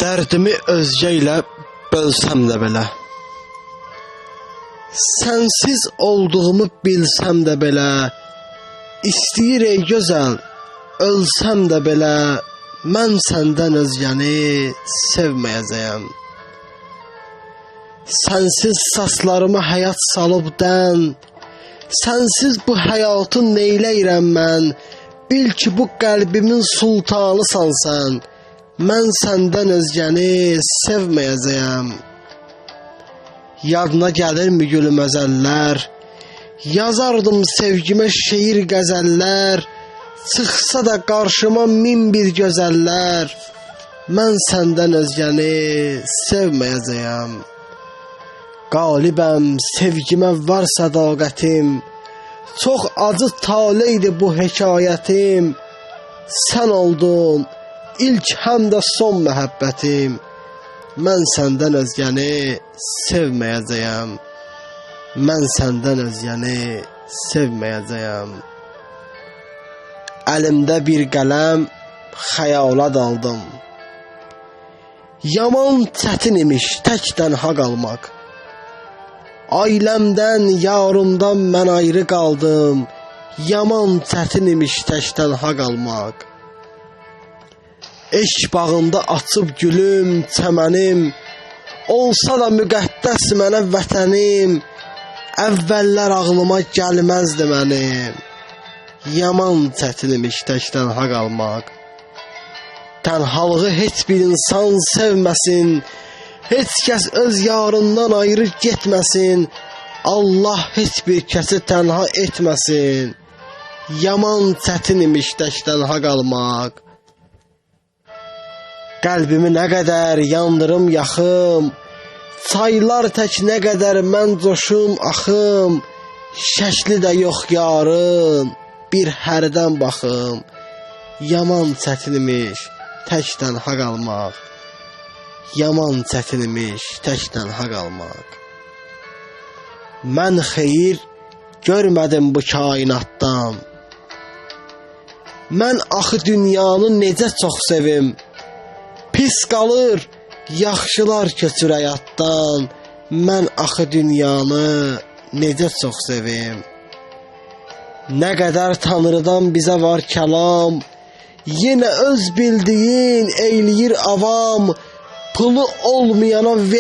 Dərdimi özgə ilə bölsəm də belə, sənsiz olduğumu bilsəm də belə, istəyir ey gözəl, ölsəm də belə, mən səndən özgəni sevməyəcəyəm. Sənsiz saçlarıma həyat salıb dən, sənsiz bu həyatı neyləyirəm mən, bil ki bu qəlbimin sultanısan sən, mən səndən özgəni sevməyəcəyəm. Yadına gəlirmi gülüm əzəllər, yazardım sevgimə şeir qəzəllər, çıxsa da qarşıma min bir gözəllər, mən səndən özgəni sevməyəcəyəm. Qalibəm, sevgimə var sədaqətim, çox acı taleydi bu hekayətim, sən oldun ilk həm də son məhəbbətim, mən səndən özgəni sevməyəcəyəm, mən səndən özgəni sevməyəcəyəm. Əlimdə bir qələm, xəyala daldım, yaman çətin imiş tək tənha qalmaq. Ailəmdən, yarımdan mən ayrı qaldım, yaman çətin imiş tək tənha qalmaq. Eşq bağında açıb gülüm, çəmənim, olsa da müqəddəs mənə vətənim, əvvəllər ağlıma gəlməzdi mənim, yaman çətin imiş tək tənha qalmaq. Tənhalığı heç bir insan sevməsin, heç kəs öz yarından ayrı getməsin, Allah heç bir kəsi tənha etməsin, yaman çətin imiş tək tənha qalmaq. Qəlbimi nə qədər yandırım yaxım, çaylar tək nə qədər mən coşum axım, şəkli də yox yarın, bir hərdən baxım, yaman çətin imiş tək tənha qalmaq. Yaman çətin imiş tək tənha qalmaq. Mən xeyir görmədim bu kainatdan, mən axı dünyanı necə çox sevim, pis qalır yaxşılar köçür həyatdan, mən axı dünyanı necə çox sevim. Nə qədər Tanrıdan bizə var kəlam, yenə öz bildiyin eyləyir avam, pulu olmayana ver.